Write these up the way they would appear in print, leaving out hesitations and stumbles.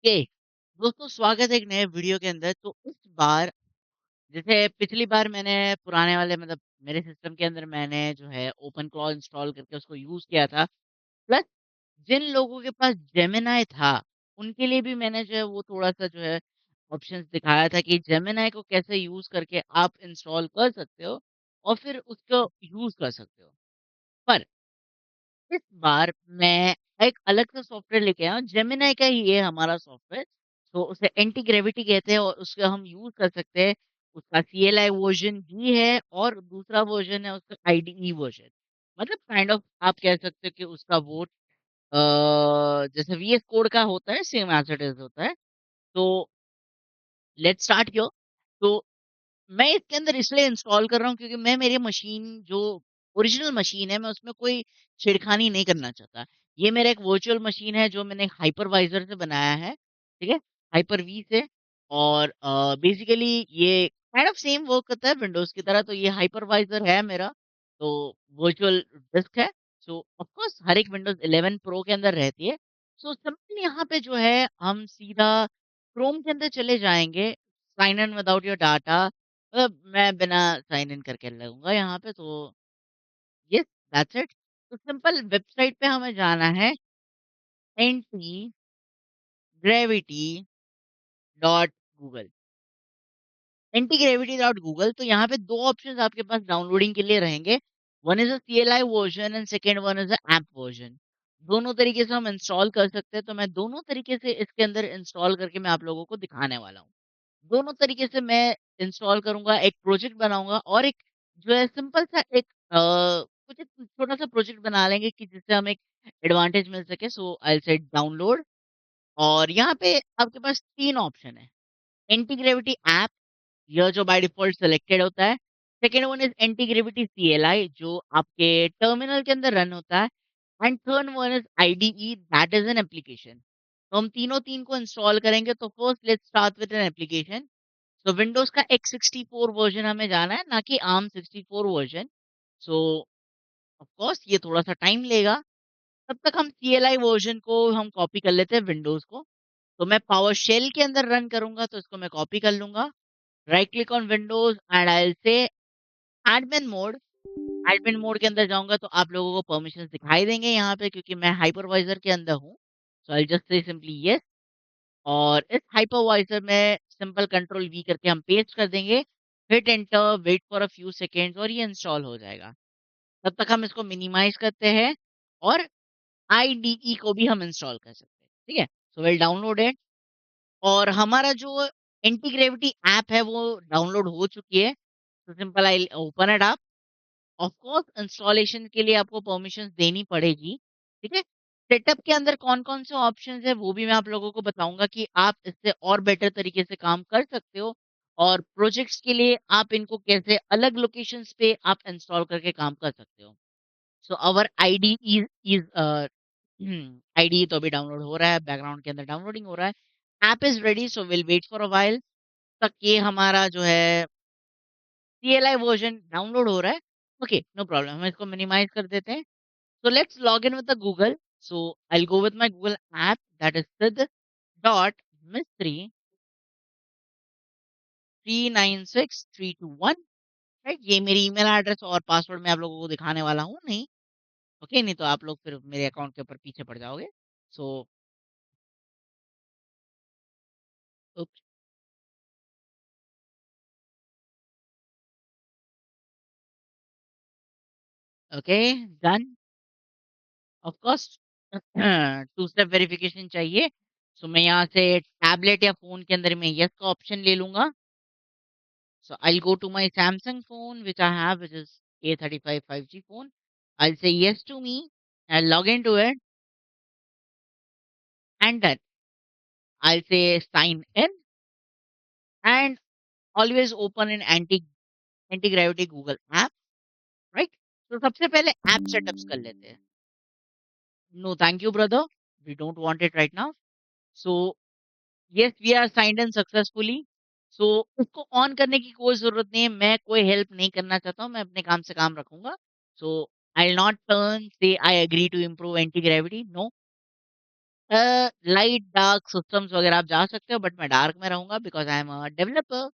Okay. दोस्तों स्वागत है एक नए वीडियो के अंदर। तो इस बार जैसे पिछली बार मैंने पुराने वाले मतलब मेरे सिस्टम के अंदर मैंने जो है ओपन क्लॉ इंस्टॉल करके उसको यूज़ किया था। प्लस जिन लोगों के पास जेमिनी था, उनके लिए भी मैंने जो है वो थोड़ा-सा जो है ऑप्शंस दिखाया था कि जेमिनी को कैसे यूज़ करके आप इंस्टॉल कर सकते हो और फिर उसको यूज़ कर सकते हो। पर इस बार मैं एक अलग सा सॉफ्टवेयर लेके आया हूँ, जेमिनी का ही है हमारा सॉफ्टवेयर। तो उसे एंटी ग्रेविटी कहते हैं और उसका हम यूज़ कर सकते हैं। उसका सीएलआई वर्ज़न भी है और दूसरा वर्ज़न है उसका आईडीई वर्ज़न। मतलब काइंड ऑफ आप कह सकते हो कि उसका वो जैसे वीएस कोड का होता है, सेम एज़ इट इज़ होता है। तो लेट्स स्टार्ट हियर। तो मैं इसके अंदर इसलिए इंस्टॉल कर रहा हूँ क्योंकि मैं मेरी मशीन जो ओरिजिनल मशीन है मैं उसमें कोई छेड़खानी नहीं करना चाहता। ये मेरा एक वर्चुअल मशीन है जो मैंने हाइपरवाइज़र से बनाया है, ठीक है? हाइपर-वी से और बेसिकली ये काइंड ऑफ सेम वर्क करता है विंडोज़ की तरह। तो ये हाइपरवाइज़र है मेरा, तो वर्चुअल डिस्क है। सो ऑफ कोर्स हर एक विंडोज़ 11 प्रो के अंदर रहती है। सो सिंपल यहाँ पे जो है हम सीधा क्रोम के अंदर चले जाएँगे, sign in without your data. मैं बिना साइन इन करके लगूँगा यहाँ पे। तो येस, दैट्स इट। तो सिंपल वेबसाइट पे हमें जाना है anti gravity dot Google. Anti gravity dot Google. तो यहाँ पे 2 ऑप्शंस आपके पास डाउनलोडिंग के लिए रहेंगे। One is a CLI version and second one is a app version. दोनों तरीके से हम इंस्टॉल कर सकते हैं, तो मैं दोनों तरीके से इसके अंदर इंस्टॉल करके मैं आप लोगों को दिखाने वाला हूँ। दोनों तरीके से मैं इंस्टॉल करूँगा, एक प्रोजेक्ट बनाऊँगा और एक जो है सिंपल सा एक कुछ एक छोटा-सा प्रोजेक्ट बना लेंगे कि जिससे हमें एक एडवांटेज मिल सके। सो आई विल से डाउनलोड और यहाँ पे आपके पास 3 ऑप्शन है। एंटी ग्रेविटी ऐप, यह जो बाय डिफ़ॉल्ट सिलेक्टेड होता है। Second one is anti gravity CLI जो आपके टर्मिनल के अंदर रन होता है and third one is IDE that is an application. तो हम तीनों तीन को इंस्टॉल करेंगे। तो first let's start with an application. तो विंडोज़ का x64 वर्ज़न हमें जाना है, ना कि ARM 64 version. So of course ये थोड़ा-सा टाइम लेगा। तब तक हम CLI वर्ज़न को हम कॉपी कर लेते हैं विंडोज़ को। तो मैं पावर शेल के अंदर रन करूँगा तो इसको मैं कॉपी कर लूँगा। Right click on Windows and I will से एडमिन मोड। एडमिन मोड के अंदर जाऊँगा तो आप लोगों को परमिशंस दिखाई देंगे यहाँ पे क्योंकि मैं हाइपरवाइज़र के अंदर हूँ। So I will just say simply yes. और इस हाइपरवाइज़र में सिंपल कंट्रोल वी करके हम पेस्ट कर देंगे, hit enter, wait for a few seconds और ये इंस्टॉल हो जाएगा। तब तक हम इसको मिनिमाइज़ करते हैं और आईडीई को भी हम इंस्टॉल कर सकते हैं, ठीक है? सो विल डाउनलोड इट और हमारा जो एंटी ग्रेविटी ऐप है वो डाउनलोड हो चुकी है। तो simple I will open it up. Of course installation के लिए आपको परमिशंस देनी पड़ेगी, ठीक है? सेटअप के अंदर कौन-कौन से ऑप्शंस हैं वो भी मैं आप लोगों को बताऊँगा कि आप इससे और बेटर तरीके से काम कर सकते हो और प्रोजेक्ट्स के लिए आप इनको कैसे अलग लोकेशंस पे आप इंस्टॉल करके काम कर सकते हो। So our ID is ID तो अभी डाउनलोड हो रहा है, बैकग्राउंड के अंदर डाउनलोडिंग हो रहा है। App is ready so will wait for a while तक ये हमारा जो है CLI वर्ज़न डाउनलोड हो रहा है। ओके, नो प्रॉब्लम हम इसको मिनिमाइज़ कर देते हैं। So let's log in with the Google. So I'll go with my Google app that is sid dot mystery 396321, right? ये मेरी ईमेल एड्रेस और पासवर्ड मैं आप लोगों को दिखाने वाला हूँ नहीं। ओके, नहीं तो आप लोग फिर मेरे अकाउंट के ऊपर पीछे पड़ जाओगे। So oops, okay, done. Of course two step verification चाहिए। सो मैं यहाँ से टैबलेट या फ़ोन के अंदर मैं येस का ऑप्शन ले लूँगा। So I'll go to my Samsung phone, which I have, which is A35 5G phone. I'll say yes to me. I'll log into it and then I'll say sign in and always open an anti gravity Google app, right? So सबसे पहले app setups कर लेते हैं. No, thank you, brother. We don't want it right now. So yes, we are signed in successfully. So उसको on करने की कोई ज़रूरत नहीं है, मैं कोई हेल्प नहीं करना चाहता हूँ, मैं अपने काम से काम रखूँगा। So I'll not turn say I agree to improve anti-gravity, no. Light dark systems वगैरह आप जा सकते हो, बट मैं डार्क में रहूँगा because I am a developer.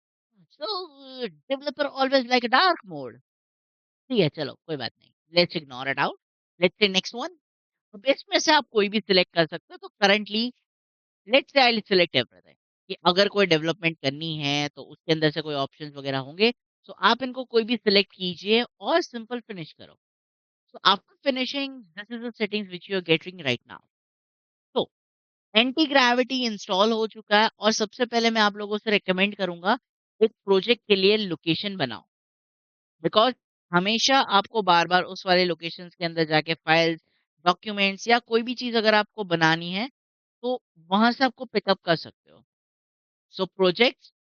So developer always like a dark mode. ठीक है, चलो कोई बात नहीं। Let's ignore it out. Let's say next one. अब इसमें से आप कोई भी सिलेक्ट कर सकते हो। तो currently let's say I will select everything कि अगर कोई डेवलपमेंट करनी है तो उसके अंदर से कोई ऑप्शंस वगैरह होंगे। सो आप इनको कोई भी सिलेक्ट कीजिए और सिंपल फिनिश करो। So after finishing this is the settings which you are getting right now. तो एंटी ग्रेविटी इंस्टॉल हो चुका है और सबसे पहले मैं आप लोगों से रिकमेंड करूंगा एक प्रोजेक्ट के लिए लोकेशन बनाओ। बिकॉज हमेशा आपको बार बार उस वाले लोकेशंस के अंदर जाके फाइल्स, डॉक्यूमेंट्स या कोई भी चीज अगर आपको बनानी है तो वहां से आपको पिकअप कर सकते हो। So project,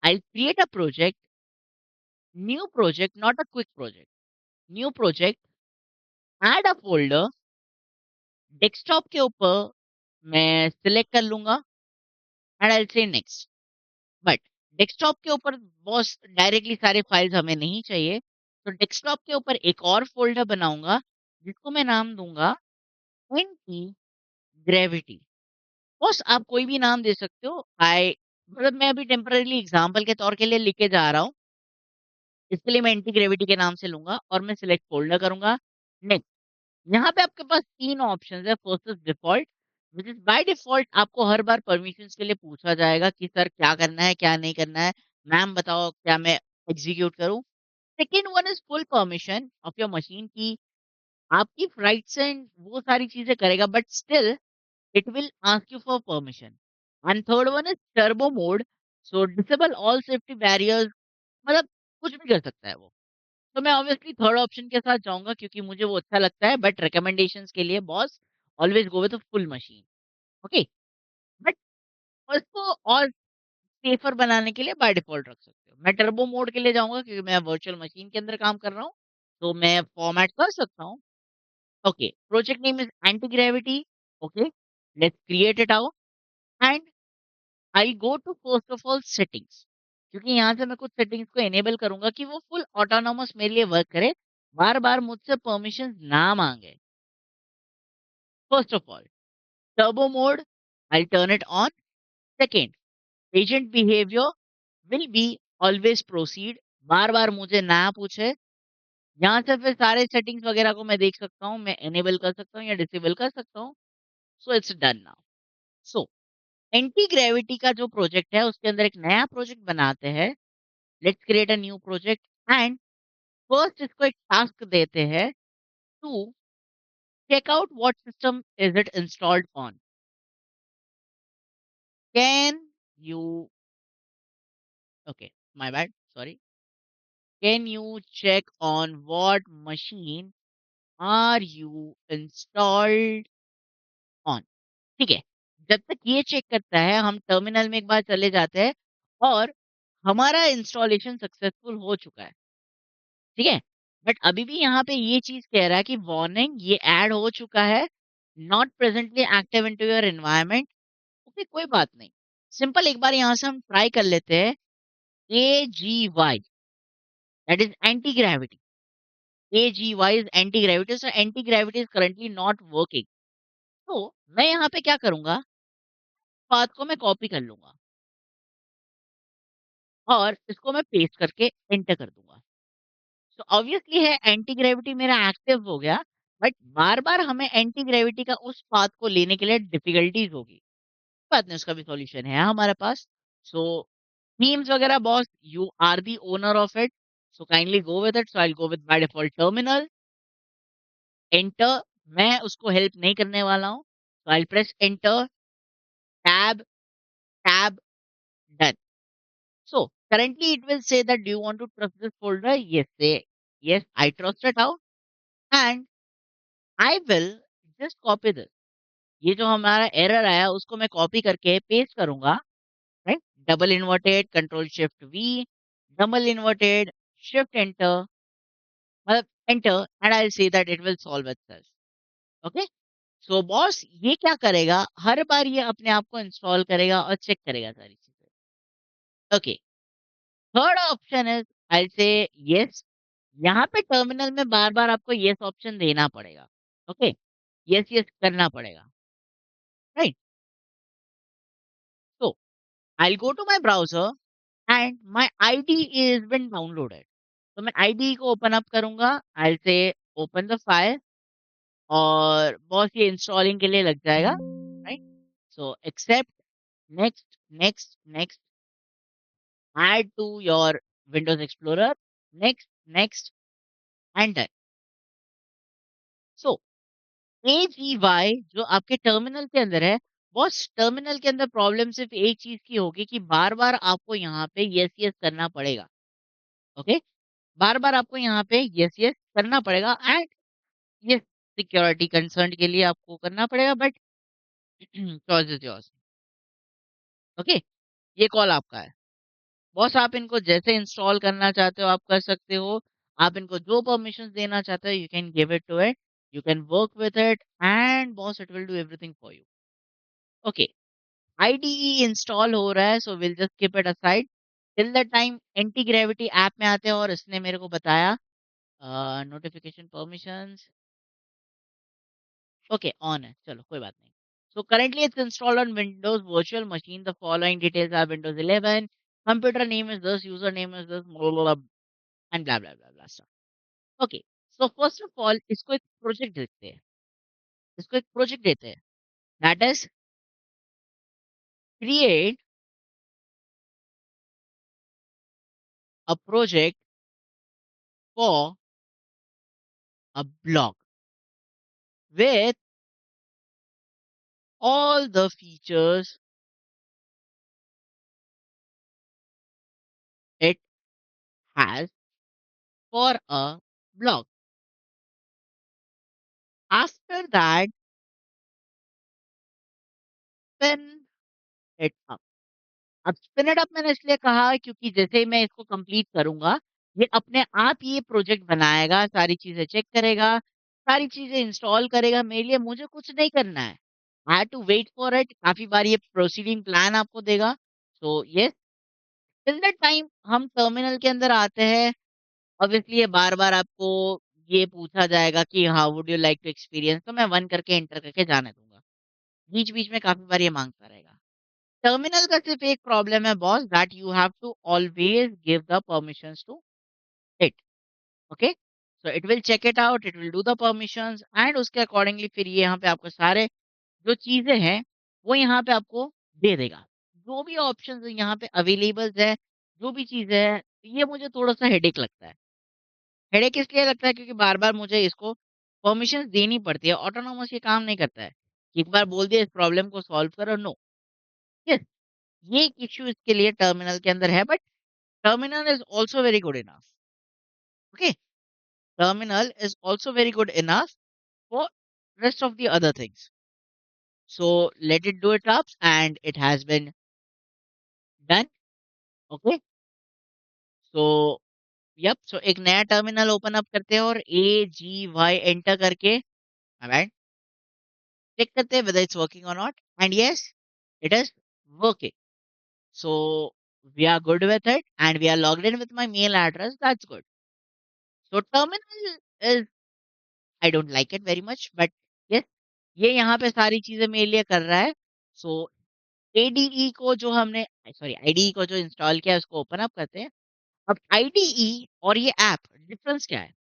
I create a project, new project, not a quick project, new project, add a folder, desktop के ऊपर मैं सिलेक्ट कर लूंगा एंड आई से नेक्स्ट। बट डेस्कटॉप के ऊपर बॉस डायरेक्टली सारे फाइल्स हमें नहीं चाहिए। तो डेस्कटॉप के ऊपर एक और फोल्डर बनाऊंगा जिसको मैं नाम दूंगा एंटी ग्रेविटी। बॉस आप कोई भी नाम दे सकते हो। आई मतलब मैं अभी टेम्पररी एग्जांपल के तौर के लिए लिख के जा रहा हूँ। इसके लिए मैं एंटी ग्रेविटी के नाम से लूंगा और मैं सिलेक्ट फोल्डर करूंगा। नेक्स्ट, यहाँ पे आपके पास 3 ऑप्शंस है। First is default, which is by default आपको हर बार परमिशंस के लिए पूछा जाएगा कि सर क्या करना है, क्या नहीं करना है। मैम बताओ क्या मैं एग्जीक्यूट करूँ? Second one is full permission of your machine की आपकी राइट्स एंड वो सारी चीजें करेगा, but still it will ask you for permission. And third one is turbo mode, so disable all safety barriers, मतलब कुछ भी कर सकता है वो। तो मैं ऑब्वियसली थर्ड ऑप्शन के साथ जाऊँगा क्योंकि मुझे वो अच्छा लगता है, बट रिकमेंडेशंस के लिए boss always go with a full machine. Okay? But उसको और सेफर बनाने के लिए बाय डिफ़ॉल्ट रख सकते हो। मैं टर्बो मोड के लिए जाऊँगा क्योंकि मैं वर्चुअल मशीन के अंदर काम कर रहा हूँ, तो मैं फॉर्मेट कर सकता हूँ। Okay, project name is anti gravity. Okay, let's create it out and I go to first of all settings, क्योंकि यहाँ से मैं कुछ सेटिंग्स को इनेबल करूँगा कि वो फुल ऑटोनॉमस मेरे लिए वर्क करे, बार-बार मुझसे परमिशंस ना माँगे। First of all, turbo mode, I'll turn it on. Second, agent behavior will be always proceed. बार बार मुझे ना पूछे। यहाँ से फिर सारे सेटिंग्स वगैरह को मैं देख सकता हूँ, मैं एनेबल कर सकता हूँ या डिसेबल कर सकता हूँ। So it's done now. So anti gravity का जो प्रोजेक्ट है उसके अंदर एक नया प्रोजेक्ट बनाते हैं। Let's create a new project and first इसको एक टास्क देते हैं to check out what system is it installed on. Can you, okay, my bad, sorry. Can you check on what machine are you installed on? ठीक है। जब तक ये check करता है हम टर्मिनल में एक बार चले जाते हैं और हमारा इंस्टॉलेशन सक्सेसफुल हो चुका है। ठीक है। बट अभी भी यहाँ पे ये चीज कह रहा है कि वार्निंग ये ऐड हो चुका है, not presently active into your environment. Okay, कोई बात नहीं। सिंपल एक बार यहाँ से हम ट्राई कर लेते हैं। AGY, that is anti gravity. AGY is anti-gravity, so anti-gravity is currently not working. तो मैं यहाँ पे क्या करूँगा, पाथ को मैं कॉपी कर लूँगा और इसको मैं पेस्ट करके एंटर कर दूँगा। तो ऑब्वियसली है एंटी ग्रेविटी मेरा एक्टिव हो गया, बट बार-बार हमें एंटी ग्रेविटी का उस पाथ को लेने के लिए डिफिकल्टीज होगी। बात नहीं, उसका भी सॉल्यूशन है हमारे पास। सो थीम्स वगैरह boss you are the owner of it, so kindly go with it. So I will go with by default terminal, enter. मैं उसको हेल्प नहीं करने वाला हूँ। So I will press enter, tab, tab, done. So currently it will say that do you want to trust this folder? Yes, say yes, I trust it out and I will just copy this. ये जो हमारा error आया उसको मैं copy करके paste करूंगा, right? Double inverted control shift V, double inverted shift enter, मतलब enter and I will see that it will solve itself. Okay, so boss ये क्या करेगा, हर बार ये अपने आप को इंस्टॉल करेगा और चेक करेगा सारी चीजें। Okay, third option is I से यस। यहाँ पे टर्मिनल में बार-बार आपको यस ऑप्शन देना पड़ेगा। ओके? यस, यस करना पड़ेगा, right? I'll go to my browser and my IDE is been downloaded. तो मैं आईडी को ओपन अप करूंगा, आई से ओपन द फाइल, और बहुत ये इंस्टॉलिंग के लिए लग जाएगा, right? So accept, next, next, next, add to your Windows explorer, next, next, and done. So AGY जो आपके टर्मिनल के अंदर है, बॉस टर्मिनल के अंदर प्रॉब्लम सिर्फ एक चीज की होगी कि बार बार आपको यहाँ पे यस यस करना पड़ेगा। ओके, बार बार आपको यहाँ पे यस यस करना पड़ेगा, एंड ये सिक्योरिटी कंसर्न के लिए आपको करना पड़ेगा, but choice is yours. Okay, ये कॉल आपका है। बॉस आप इनको जैसे इंस्टॉल करना चाहते हो आप कर सकते हो, आप इनको जो परमिशंस देना चाहते हो you can give it to it, you can work with it, and boss it will do everything for you. Okay, IDE install हो रहा है, so will just keep it aside till the time anti gravity app में आते हैं, और इसने मेरे को बताया नोटिफिकेशन परमिशंस, ओके ऑन है, चलो कोई बात नहीं। So currently it's installed on Windows virtual machine, the following details are Windows 11, computer name is this, user name is this, and blah blah blah blah. Okay, so first of all इसको एक project देते हैं, इसको एक project देते हैं, that is create a project for a blog with all the features it has for a blog. After that, spin it up. अब spin it up मैंने इसलिए कहा क्योंकि जैसे ही मैं इसको कंप्लीट करूंगा, ये अपने आप ये प्रोजेक्ट बनाएगा, सारी चीजें चेक करेगा, सारी चीजें इंस्टॉल करेगा मेरे लिए, मुझे कुछ नहीं करना है। I have to wait for it. काफी बार ये प्रोसीडिंग प्लान आपको देगा। So yes, till the time हम टर्मिनल के अंदर आते हैं, ऑब्वियसली ये बार-बार आपको ये पूछा जाएगा कि how would you like to experience, तो मैं 1 करके एंटर करके जाने दूँगा। बीच-बीच में काफ़ी बार ये माँगता रहेगा। टर्मिनल का सिर्फ़ एक प्रॉब्लम है boss, that you have to always give the permissions to it, okay? So it will check it out, it will do the permissions, and उसके अकॉर्डिंगली फिर ये यहाँ पे आपको सारे जो चीज़ें हैं, वो यहाँ पे आपको दे देगा। जो भी ऑप्शंस यहाँ पे अवेलेबल्स है, जो भी चीज़ें हैं, ये मुझे थोड़ा-सा हेडेक लगता है। हेडेक इसलिए लगता है क्योंकि बार-बार मुझे इसको परमिशंस देनी पड़ती है, ऑटोनॉमस ये काम नहीं करता है। एक बार बोल दिया इस प्रॉब्लम को सॉल्व करो, नो। यस, ये एक इश्यू इसके लिए टर्मिनल के अंदर है, but terminal is also very good enough, okay? Terminal is also very good enough for rest of the other things. So let it do it up and it has been done, okay? So yup, so एक नया terminal open up करते हैं और AGY enter करके, alright, check करते हैं whether it's working or not, and yes, it is working. So we are good with it and we are logged in with my mail address. That's good. So terminal is, I don't like it very much, but yes, ये यहाँ पे सारी चीजें मेरे लिए कर रहा है। सो ADE को जो हमने, सॉरी, IDE को जो इंस्टॉल किया है उसको ओपन अप करते हैं। अब IDE और ये ऐप डिफरेंस क्या है?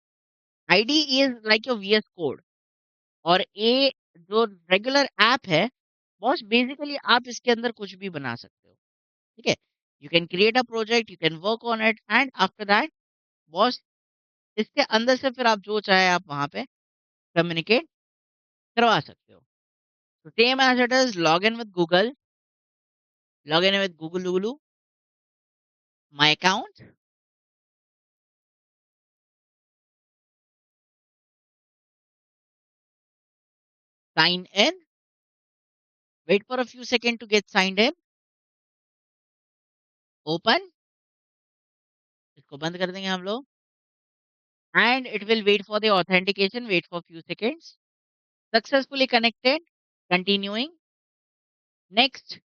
IDE is like your VS code, और ये जो रेगुलर ऐप है, बॉस बेसिकली आप इसके अंदर कुछ भी बना सकते हो, ठीक है? You can create a project, you can work on it, and after that boss इसके अंदर से फिर आप जो चाहे आप वहाँ पे कम्युनिकेट करवा सकते हो। तो same as it is, log in with Google, log in with Google my account, sign in, wait for a few second to get signed in, open, इसको बंद कर देंगे हम लोग, and it will wait for the authentication, wait for few seconds, successfully connected, continuing, next,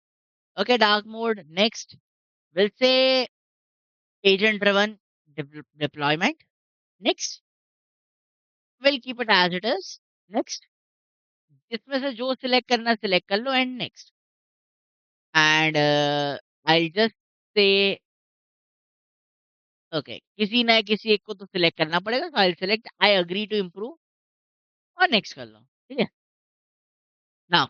okay, dark mode, next, we'll say agent driven deployment, next, we'll keep it as it is, next, इसमें से जो select करना select कर लो, and next, and I just say okay, किसी ना किसी एक को तो सिलेक्ट करना पड़ेगा, so I select I agree to improve और नेक्स्ट कर लो, ठीक है? नाउ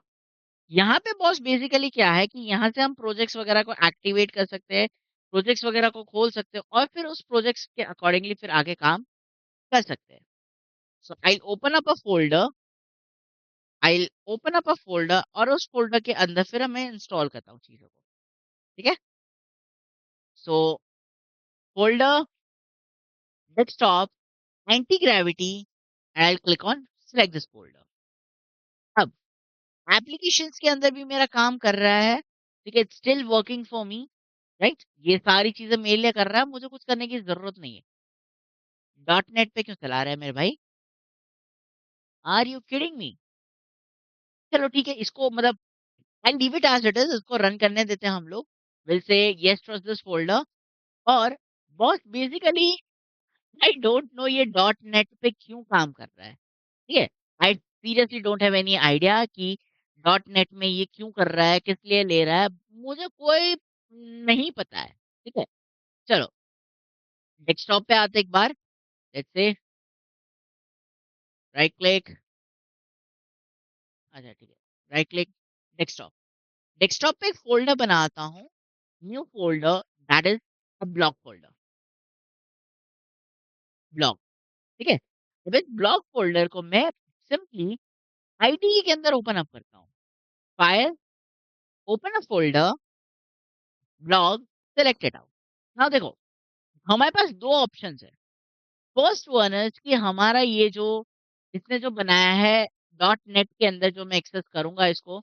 यहाँ पे बॉस बेसिकली क्या है कि यहाँ से हम प्रोजेक्ट्स वगैरह को एक्टिवेट कर सकते हैं, प्रोजेक्ट्स वगैरह को खोल सकते हैं और फिर उस प्रोजेक्ट्स के अकॉर्डिंगली फिर आगे काम कर सकते हैं। So I open up a folder, I open up a folder और उस फ़ोल्डर के अंदर फिर मैं इंस्टॉल करता हूँ चीज़ों को, ठीक है? So folder, desktop, Antigravity and I click on select this folder. अब एप्लीकेशंस के अंदर भी मेरा काम कर रहा है, ठीक है? It's still working for me, right? ये सारी चीज़ें मेरे लिए कर रहा है, मुझे कुछ करने की ज़रूरत नहीं है। डॉट नेट पे क्यों चला रहा है मेरे भाई? Are you kidding me? चलो ठीक है, इसको मतलब I leave it as it is, इसको रन करने देते हैं हम लोग। Will say yes trust this folder और boss basically I don't know ये डॉट नेट पे क्यों काम कर रहा है, ठीक है? I seriously don't have any idea कि डॉट नेट में ये क्यों कर रहा है, किस लिए ले रहा है, मुझे कोई नहीं पता है, ठीक है? चलो, डेस्कटॉप पे आते हैं एक बार, लेट्स से राइट क्लिक, अच्छा ठीक है, राइट क्लिक, डेस्कटॉप। डेस्कटॉप पे एक फ़ोल्डर बनाता हूँ, new folder that is a block folder, block, ठीक है? अब इस ब्लॉक फ़ोल्डर को मैं सिंपली आईडीई के अंदर ओपन अप करता हूँ। File, open a folder, block, select it out. Now देखो, हमारे पास 2 ऑप्शंस हैं। फर्स्ट वन इज़ कि हमारा ये जो इसने जो बनाया है डॉट नेट के अंदर जो मैं एक्सेस करूँगा इसको,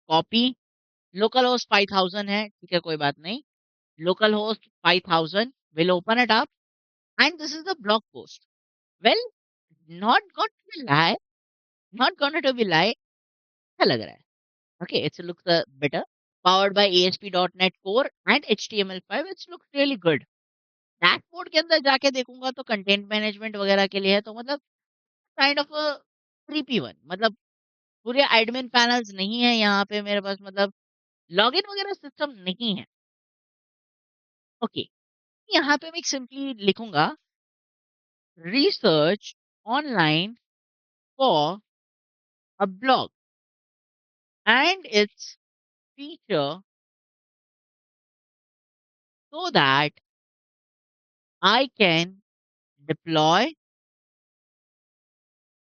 कॉपी, लोकल होस्ट 5000 है, ठीक है कोई बात नहीं। Local host 5000 will open it up and this is the blog post. Well not got to be lie, not gonna to be lie, अच्छा लग रहा है। Okay, it's looks better. Powered by ASP.NET Core and HTML5 it's looks really good. Dashboard के अंदर जाके देखूँगा तो content management वगैरह के लिए है, तो मतलब काइंड ऑफ अ 3P1, मतलब पूरे एडमिन पैनल्स नहीं है यहाँ पे मेरे पास, मतलब लॉगिन वगैरह सिस्टम नहीं है। ओके, यहाँ पे मैं सिंपली लिखूँगा research online for a blog and its feature so that I can deploy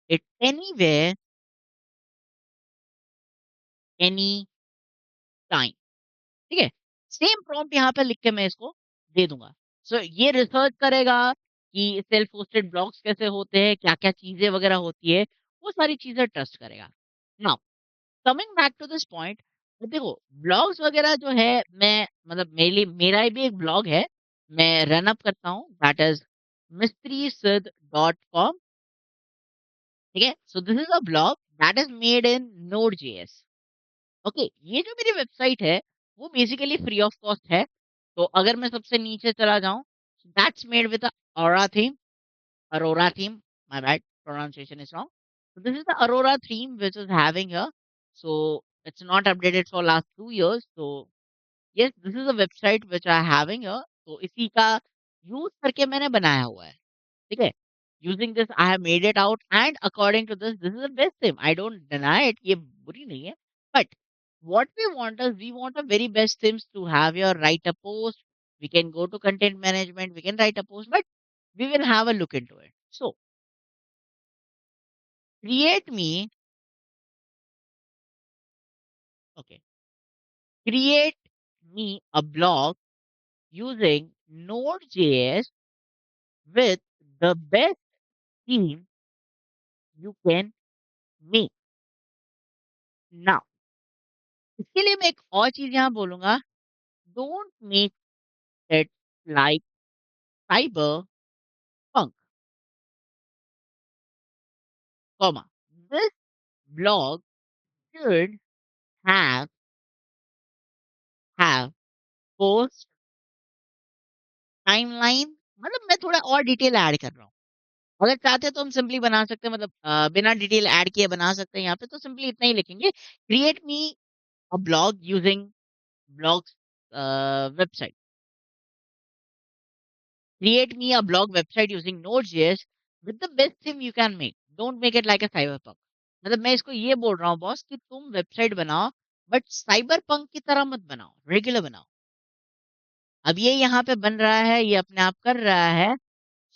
it anywhere, any time, ठीक है? सेम प्रॉम्प्ट यहाँ पे लिख के मैं इसको दे दूँगा। सो ये रिसर्च करेगा कि सेल्फ होस्टेड ब्लॉग्स कैसे होते हैं, क्या-क्या चीज़ें वगैरह होती है, वो सारी चीज़ें ट्रस्ट करेगा। Now coming back to this point, देखो ब्लॉग्स वगैरह जो है मैं मतलब मेरे लिए मेरा भी एक ब्लॉग है, मैं रन अप करता हूँ दैट इज़ mistrisid.com, ठीक है? So this is a blog that is made in Node.js। Okay, ये जो मेरी वेबसाइट है वो बेसिकली फ्री ऑफ कॉस्ट है। तो अगर मैं सबसे नीचे चला जाऊँ, that's made with Aura theme, Aurora theme, my bad, pronunciation is wrong. So this is the Aurora theme which is having here. So it's not updated for last 2 years. So yes, this is a website which I having here. तो इसी का use करके मैंने बनाया हुआ है, ठीक है? Using this I have made it out and according to this is the best thing, I don't deny it, ये बुरी नहीं है, but what we want is we want a very best things to have your right a post, we can go to content management, we can write a post, but we will have a look into it. So create me, okay, create me a blog using Node.js with the best theme you can make. Now इसके लिए मैं एक और चीज यहाँ बोलूंगा, don't make it like cyber punk, comma, this blog should have have post timeline, मतलब मैं थोड़ा और डिटेल ऐड कर रहा हूँ। अगर चाहते हैं तो हम सिंपली बना सकते हैं, मतलब बिना डिटेल ऐड किए बना सकते हैं यहाँ पे, तो सिंपली इतना ही लिखेंगे, create me a blog using blogs website. Create me a blog website using Node.js with the best theme you can make. Don't make it like a cyberpunk. मतलब मैं इसको ये बोल रहा हूँ बॉस कि तुम वेबसाइट बनाओ बट साइबर पंक की तरह मत बनाओ, रेगुलर बनाओ। अब ये यहाँ पे बन रहा है, ये अपने आप कर रहा है।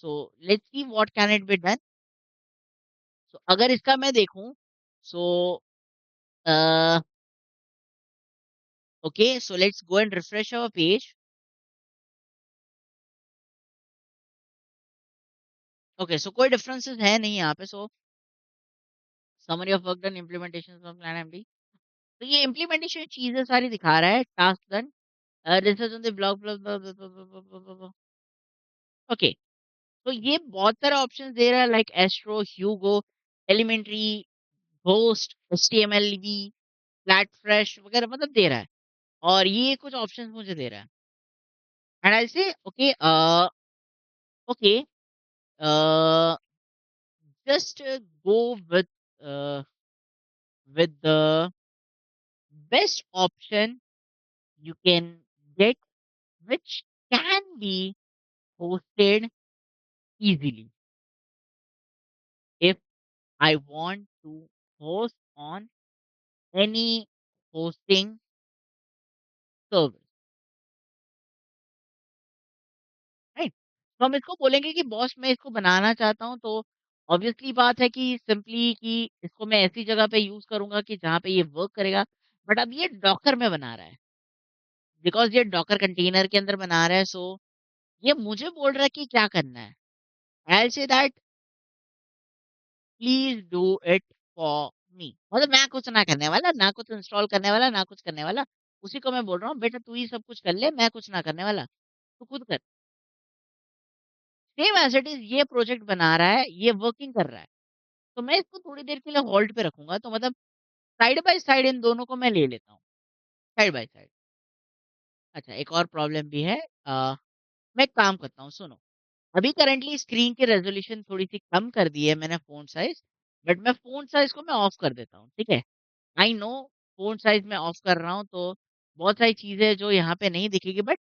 So let's see what can it be done. So अगर इसका मैं देखूं, so okay, so let's go and refresh our page. Okay, so कोई डिफरेंसेस है नहीं यहाँ पे। So summary of work done, implementation of plan MD. तो ये इम्प्लीमेंटेशन चीजें सारी दिखा रहा है, task done, research on the blog. Okay, तो ये बहुत सारे ऑप्शंस दे रहा है, like Astro, Hugo, elementary, host, एचटीएमएलवी, flat fresh वगैरह मतलब दे रहा है। और ये कुछ ऑप्शंस मुझे दे रहा है। एंड आई से okay, okay, just go with the best option you can get, which can be hosted easily. If I want to host on any hosting service, right? तो हम इसको बोलेंगे कि बॉस मैं इसको बनाना चाहता हूँ, तो ऑब्वियसली बात है कि सिंपली कि इसको मैं ऐसी जगह पे यूज करूंगा कि जहाँ पे ये वर्क करेगा। बट अब ये डॉकर में बना रहा है, बिकॉज ये डॉकर कंटेनर के अंदर बना रहा है। सो ये मुझे बोल रहा है कि क्या करना है। I say that please do it for me. मतलब मैं कुछ ना करने वाला, ना कुछ इंस्टॉल करने वाला, ना कुछ करने वाला। उसी को मैं बोल रहा हूँ बेटा तू ही सब कुछ कर ले, मैं कुछ ना करने वाला, तू खुद कर। सेम एज इट इज ये प्रोजेक्ट बना रहा है, ये वर्किंग कर रहा है। तो मैं इसको थोड़ी देर के लिए होल्ड पे रखूंगा। तो मतलब साइड बाय साइड इन दोनों को मैं ले लेता हूँ, साइड बाय साइड। अच्छा, एक और प्रॉब्लम भी है। मैं एक काम करता हूँ, सुनो। अभी करंटली स्क्रीन की रेजोल्यूशन थोड़ी सी कम कर दी है मैंने, फोन साइज। बट मैं फोन साइज को मैं ऑफ कर देता हूँ, ठीक है? आई नो फ़ोन साइज़ मैं ऑफ कर रहा हूँ, तो बहुत सारी चीज़ें जो यहाँ पे नहीं दिखेगी, बट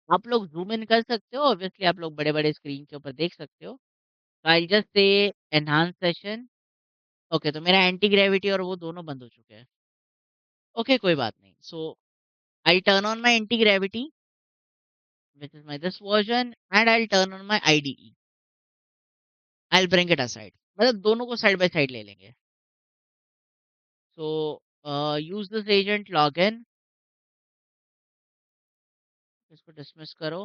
आप लोग ज़ूम इन कर सकते हो, ऑब्वियसली आप लोग बड़े-बड़े स्क्रीन के ऊपर देख सकते हो। तो आई जस्ट से एनहांस सेशन। ओके, तो मेरा एंटी ग्रेविटी और वो दोनों बंद हो चुके हैं। ओके, कोई बात नहीं। So I turn on my Antigravity which is my this version, and I will turn on my IDE. I will bring it aside. मतलब दोनों को साइड बाय साइड ले लेंगे। So use this agent login, इसको dismiss करो,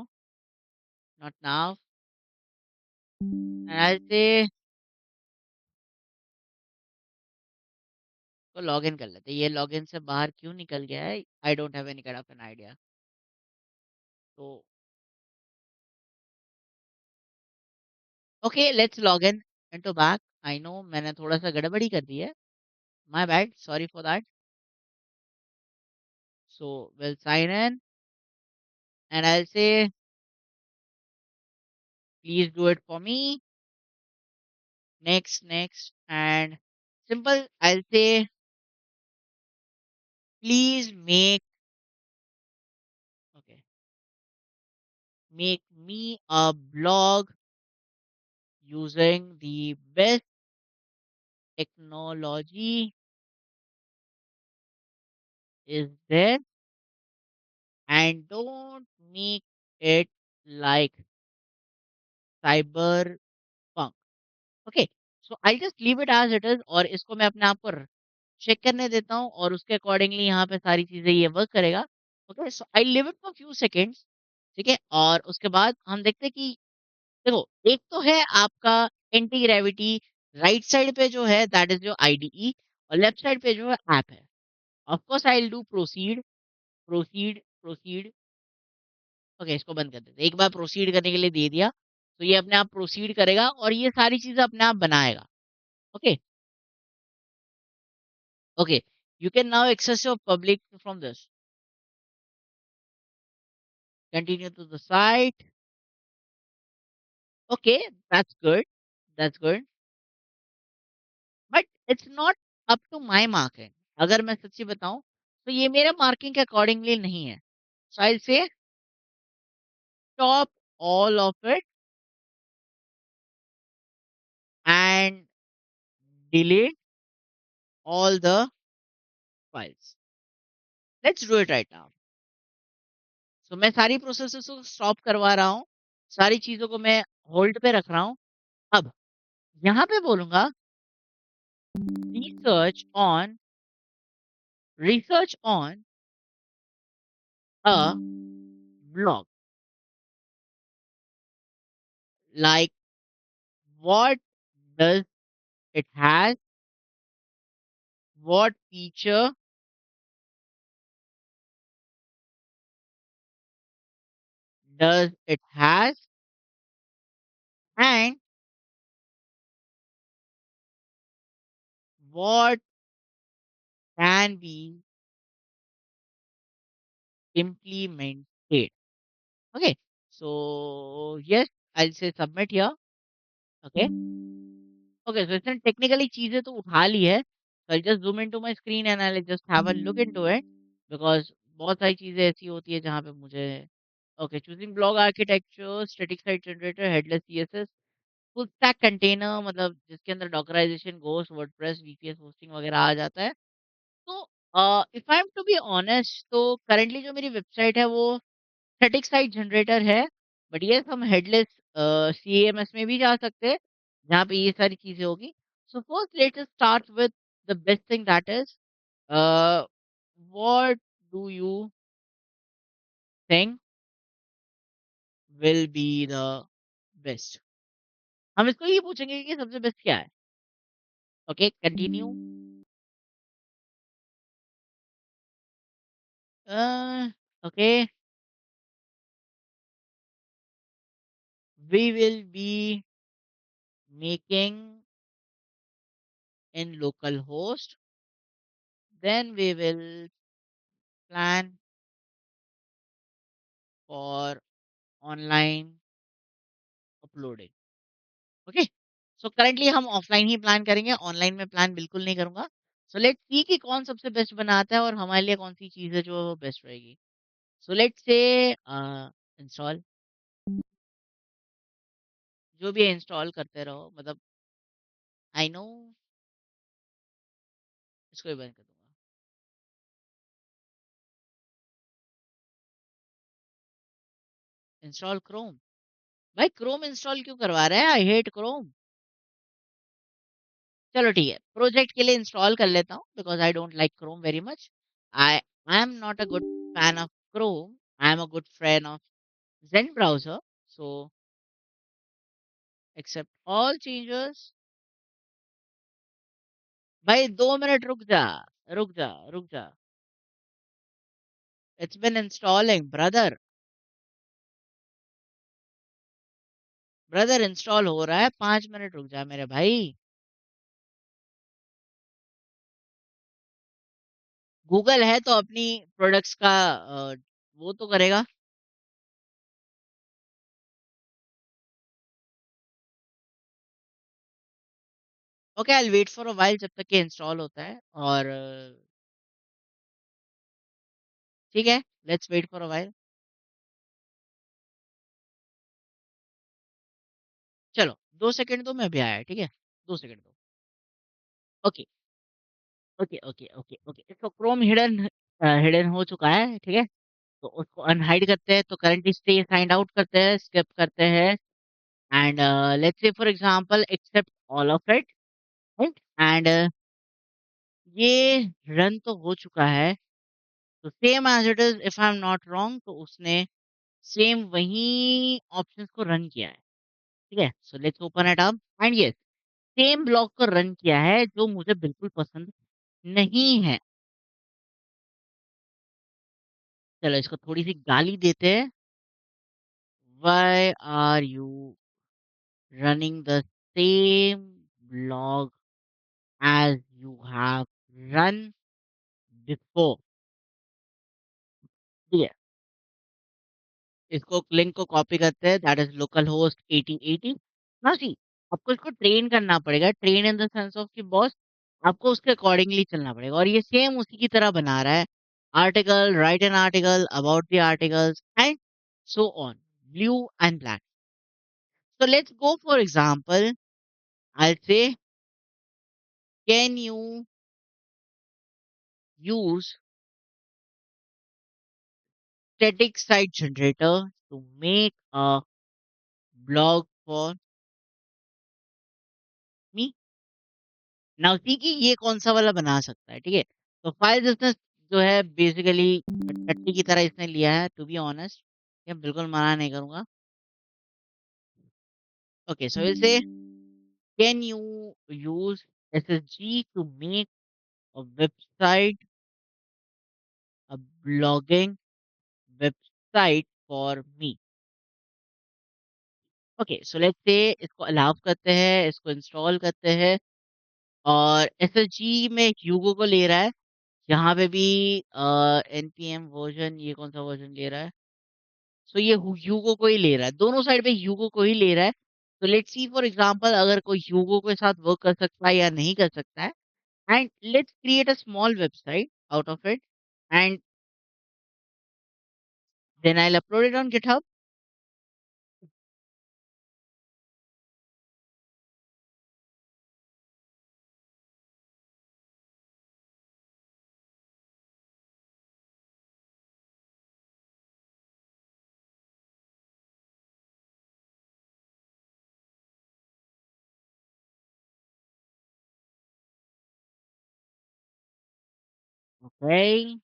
not now, and I will say to login कर लेते हैं। ये लॉगिन से बाहर क्यों निकल गया है? I don't have any kind of an idea. तो okay, let's login into back. I know मैंने थोड़ा-सा गड़बड़ी कर दी है। My bad, sorry for that. So will sign in, and I will say please do it for me. Next, next, and simple I will say please make, okay, make me a blog using the best technology is there, and don't make it like cyber punk. Okay, so I just leave it as it is, और इसको मैं अपने आप को check करने देता हूँ, और उसके अकॉर्डिंगली यहाँ पे सारी चीजें ये वर्क करेगा। Okay, so I live it for few seconds, ठीक है? और उसके बाद हम देखते हैं कि देखो, एक तो है आपका एंटी ग्रेविटी, राइट साइड पे जो है दैट इज योर आईडीई, और लेफ्ट साइड पे जो है ऐप है। Of course I will do proceed, proceed, proceed. Okay, इसको बंद कर देते हैं। एक बार प्रोसीड करने के लिए दे दिया, तो ये अपने आप प्रोसीड करेगा और ये सारी चीजें अपने आप बनाएगा। Okay, okay, you can now access your public from this. Continue to the site. Okay, that's good. That's good. But it's not up to my marking. अगर मैं सच्ची बताऊं तो ये मेरे मार्किंग के अकॉर्डिंगली नहीं है। So I'll say stop all of it and delete all the files. Let's do it right now. So मैं सारी प्रोसेसेस को स्टॉप करवा रहा हूँ, सारी चीज़ों को मैं होल्ड पे रख रहा हूँ। अब यहाँ पे बोलूँगा research on research on a blog like what does it has, what feature does it has, and what can be implemented. Okay, so yes, I'll say submit here. Okay, okay, so इसने technically चीजें तो उठा ली है, so I'll just zoom into my screen and I'll just have a look into it because बहुत सारी चीजें ऐसी होती है जहाँ पे मुझे okay choosing blog architecture static site generator headless CSS full stack container मतलब जिसके अंदर dockerization ghost WordPress VPS hosting वगैरह आ जाता है। तो if I am to be honest तो करंटली जो मेरी वेबसाइट है वो स्टैटिक साइट जनरेटर है, बट यस हम हेडलेस सीएमएस में भी जा सकते हैं जहाँ पे ये सारी चीजें होगी। So first let us start with the best thing that is what do you think will be the best. हम इसको ये पूछेंगे कि सबसे बेस्ट क्या है। Okay continue. Okay we will be making in local host, then we will plan for online uploading। Okay so currently हम offline ही plan करेंगे, ऑनलाइन में प्लान बिल्कुल नहीं करूंगा। सो लेट्स सी कि कौन सबसे बेस्ट बनाता है और हमारे लिए कौन सी चीज है जो बेस्ट रहेगी। सो लेट्स से इंस्टॉल जो भी है इंस्टॉल करते रहो मतलब आई नो इसको ही बंद कर दूंगा। Install Chrome. भाई क्रोम इंस्टॉल क्यों करवा रहा है, आई हेट क्रोम। चलो ठीक है प्रोजेक्ट के लिए इंस्टॉल कर लेता हूँ because I don't like Chrome very much. I am not a good fan of Chrome, I am a good fan of Zen browser. So accept all changes. भाई 2 minute रुक जा। It's been installing brother. Brother install हो रहा है, 5 minute रुक जा मेरे भाई। गूगल है तो अपनी प्रोडक्ट्स का वो तो करेगा। Okay I wait for a while जब तक कि इंस्टॉल होता है और ठीक है let's wait for a while. चलो 2 सेकंड दो मैं भी आया ठीक है, 2 सेकंड दो। ओके ओके इसको क्रोम हिडन हिडन हो चुका है ठीक है। तो उसको अनहाइड करते हैं तो करंटली स्टे साइंड आउट करते हैं स्किप करते हैं and let's say for example accept all of it right and ये रन तो हो चुका है। तो same as it is if I am not wrong तो उसने सेम वही ऑप्शंस को रन किया है ठीक है। So let's open it up and yes same block को रन किया है जो मुझे बिल्कुल पसंद नहीं है। चलो इसको थोड़ी सी गाली देते हैं। Why are you running the same blog as you have run before? ठीक है इसको लिंक को कॉपी करते हैं दैट इज लोकल होस्ट 8080। हाँ जी आपको इसको ट्रेन करना पड़ेगा, train in the sense of कि बॉस आपको उसके अकॉर्डिंगली चलना पड़ेगा और ये सेम उसी की तरह बना रहा है। article, write an article about the articles, and so on. Blue and black. So let's go for example. I'll say, can you use static site generator to make a blog for me? Now see कि ये कौन-सा वाला बना सकता है, ठीक है? तो फाइल सिस्टम जो है बेसिकली टट्टी की तरह इसने लिया है टू बी ऑनेस्ट, ये बिल्कुल मना नहीं करूँगा। Okay, so will say can you use SSG to make a website, a blogging website for me? Okay, so let's say इसको अलाउ करते हैं, इसको इंस्टॉल करते हैं और एसएसजी में ह्यूगो को ले रहा है, यहाँ पे भी एनपीएम वर्ज़न ये कौन-सा वर्ज़न ले रहा है? सो ये ह्यूगो को ही ले रहा है, दोनों साइड पे ह्यूगो को ही ले रहा है। तो लेट्स सी फॉर एग्जांपल अगर कोई ह्यूगो के साथ वर्क कर सकता है या नहीं कर सकता है and let's create a small website out of it and then I will upload it on GitHub. Okay,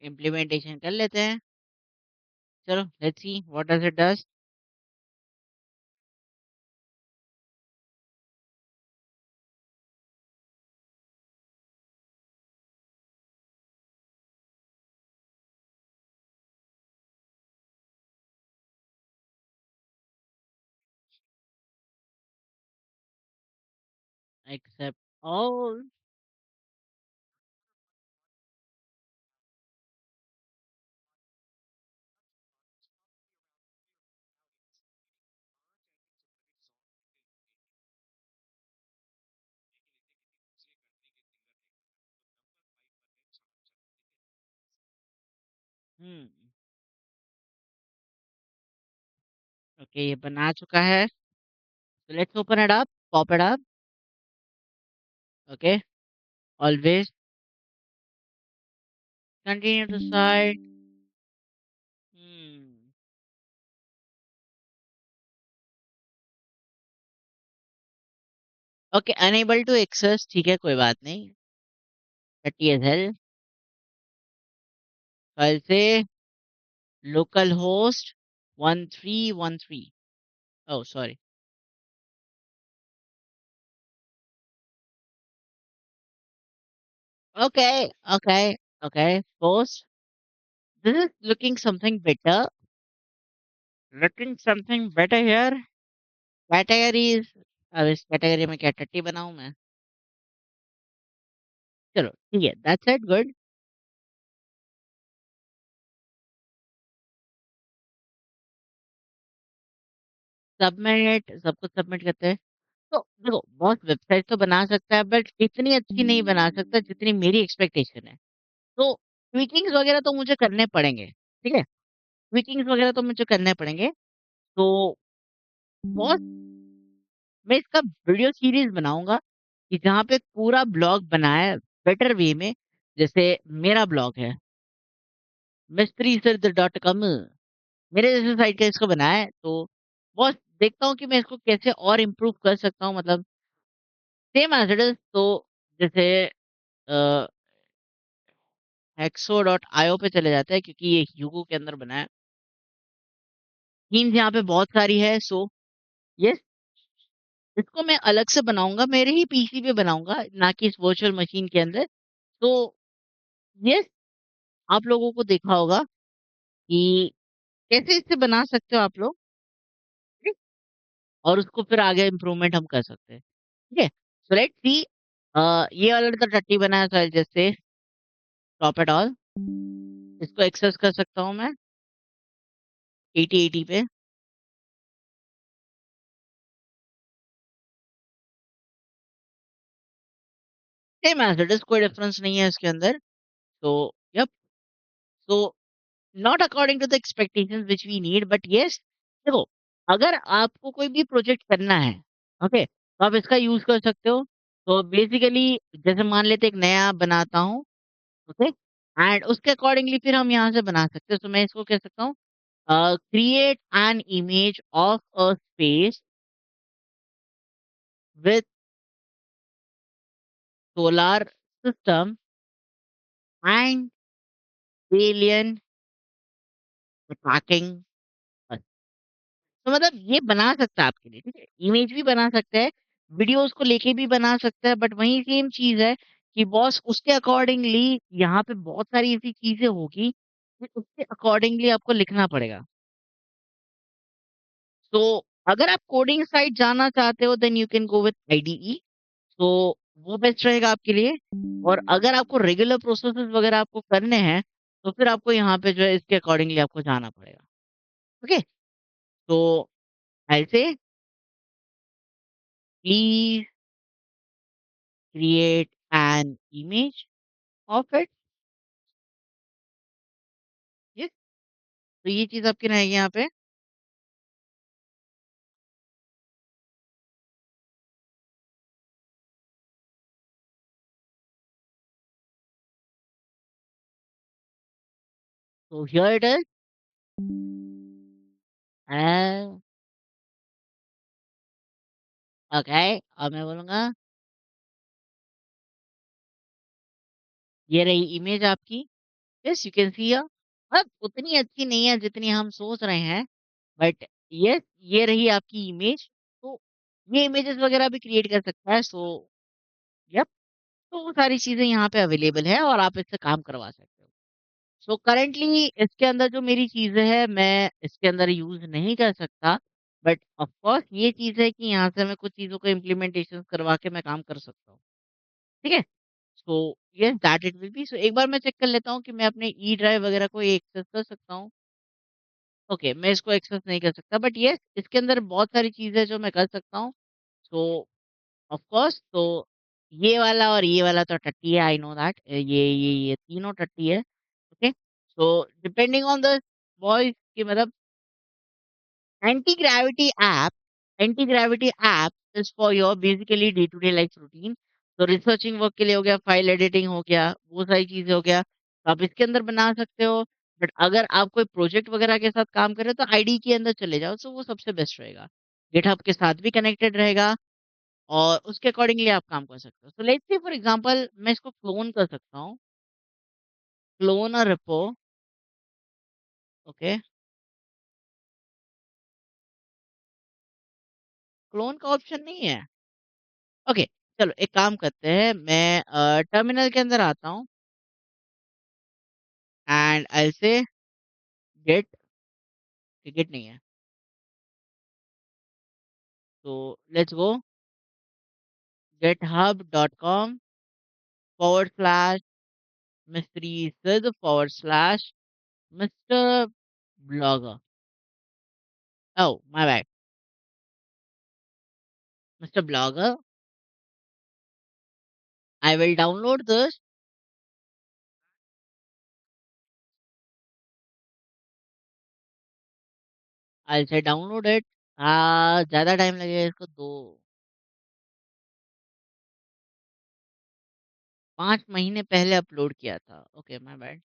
implementation कर लेते हैं। चलो let's see what does it does. Accept all. Hmm, okay ये बना चुका है। So let's open it up, pop it up, okay? Always continue to site. Hmm. Okay, unable to access ठीक है, कोई बात नहीं। दैट इज़ हेल कल से local host 1313 oh sorry. Okay, okay, okay, post this is looking something better here. Categories अब इस category में क्या टट्टी बनाऊँ मैं? चलो ठीक है, दैट्स इट गुड। सबमिट सब कुछ सबमिट करते हैं। तो देखो बहुत वेबसाइट तो बना सकता है बट इतनी अच्छी नहीं बना सकता जितनी मेरी एक्सपेक्टेशन है। तो ट्वीकिंग्स वगैरह तो मुझे करने पड़ेंगे, ठीक है? ट्वीकिंग्स वगैरह तो मुझे करने पड़ेंगे। तो बहुत मैं इसका वीडियो सीरीज़ बनाऊँगा कि जहाँ पे पूरा ब्लॉग बनाया बेटर वे में। जैसे मेरा ब्लॉग है मिस्ट्री सिर्फ डॉट कॉम मेरे जैसे साइट का इसको बनाया है तो बहुत देखता हूँ कि मैं इसको कैसे और इम्प्रूव कर सकता हूँ मतलब सेम एज़ इट इज़ तो जैसे अ, hexo.io पे चले जाते हैं क्योंकि ये ह्यूगो के अंदर बना है। थीम्स यहाँ पे बहुत सारी है सो यस इसको मैं अलग से बनाऊँगा, मेरे ही पीसी पे बनाऊँगा, ना कि इस वर्चुअल मशीन के अंदर। तो यस, आप लोगों को देखा होगा कि कैसे इससे बना सकते हो आप लोग, ठीक? और उसको फिर आगे इम्प्रूवमेंट हम कर सकते हैं, ठीक है? सो लेट्स सी ये वाला तो टट्टी बना है सो जैसे टॉप इट ऑल इसको एक्सेस कर सकता हूँ मैं। 80-80 पे। सेम एज़ इट इज़, कोई डिफरेंस नहीं है इसके अंदर। तो yup, so not according to the expectations which we need, but yes, देखो, अगर आपको कोई भी प्रोजेक्ट करना है, ओके, तो आप इसका यूज़ कर सकते हो। तो बेसिकली जैसे मान लेते हैं एक नया बनाता हूँ, ओके, एंड उसके अकॉर्डिंगली फिर हम यहाँ से बना सकते हैं। तो मैं इसको कह सकता हूँ create an image of a space with solar system and alien attacking us. तो मतलब ये बना सकता है आपके लिए, ठीक है? इमेज भी बना सकता है, वीडियोज़ को लेके भी बना सकता है, बट वही सेम चीज़ है कि बॉस उसके अकॉर्डिंगली यहाँ पे बहुत सारी ऐसी चीज़ें होगी कि उसके अकॉर्डिंगली आपको लिखना पड़ेगा। तो अगर आप कोडिंग साइड जाना चाहते हो then you can go with IDE. तो वो बेस्ट रहेगा आपके लिए। और अगर आपको रेगुलर प्रोसेसेस वगैरह आपको करने हैं, तो फिर आपको यहाँ पे जो है इसके अकॉर्डिंगली आपको जाना पड़ेगा। ओके? तो ऐसे please create an image of it. Yes, तो ये चीज़ आपकी रहेगी यहाँ पे। तो here it is and okay, अब मैं बोलूँगा ये रही इमेज आपकी। Yes, you can see here. उतनी अच्छी नहीं है जितनी हम सोच रहे हैं, बट यस, ये रही आपकी इमेज। तो ये इमेजेस वगैरह भी क्रिएट कर सकता है। सो यप, तो वो सारी चीज़ें यहाँ पे अवेलेबल है और आप इससे काम करवा सकते हो। सो करेंटली इसके अंदर जो मेरी चीज़ें हैं मैं इसके अंदर यूज़ नहीं कर सकता, बट ऑफ कोर्स ये चीज़ है कि यहाँ से मैं कुछ चीज़ों को इम्प्लीमेंटेशन करवा के मैं काम कर सकता हूँ। ठीक है? So yes, that it will be. सो एक बार मैं चेक कर लेता हूँ कि मैं अपने ई ड्राइव वगैरह को ये एक्सेस कर सकता हूँ। ओके, मैं इसको एक्सेस नहीं कर सकता, बट येस, इसके अंदर बहुत सारी चीज़ें जो मैं कर सकता हूँ। सो ऑफ कोर्स, तो ये वाला और ये वाला तो टट्टी है, आई नो दैट। ये तीनों टट्टी है। Okay? So depending on the voice कि मतलब anti gravity app is for your basically day to day life routine. तो रिसर्चिंग वर्क के लिए हो गया, फाइल एडिटिंग हो गया, वो सारी चीज़ें हो गया। तो आप इसके अंदर बना सकते हो। बट अगर आप कोई प्रोजेक्ट वगैरह के साथ काम कर रहे हो तो आईडी के अंदर चले जाओ, तो वो सबसे बेस्ट रहेगा। गिटहब के साथ भी कनेक्टेड रहेगा और उसके अकॉर्डिंगली आप काम कर सकते हो। सो लेट्स से फॉर एग्जांपल मैं इसको क्लोन कर सकता हूँ। क्लोन और रिपो। ओके? क्लोन का ऑप्शन नहीं है। ओके, चलो एक काम करते हैं, मैं टर्मिनल के अंदर आता हूँ एंड आई से गेट, टिकट नहीं है, तो let's go github.com / mystery sid / Mr. Blogger. Oh, my bad. Mr. Blogger, I will download this. I'll say download it. ज़्यादा टाइम लगेगा इसको, 5 महीने पहले अपलोड किया था। Okay, my bad.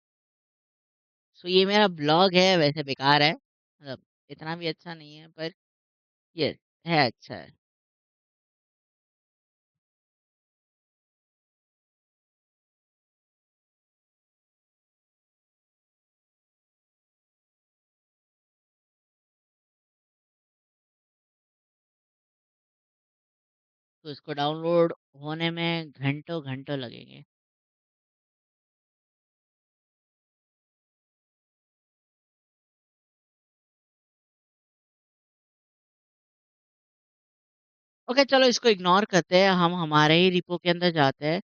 सो ये मेरा ब्लॉग है, वैसे बेकार है। मतलब इतना भी अच्छा नहीं है, पर यस, है, अच्छा है। तो इसको डाउनलोड होने में घंटों-घंटों लगेंगे। ओके, चलो इसको इग्नोर करते हैं, हम हमारे ही रिपो के अंदर जाते हैं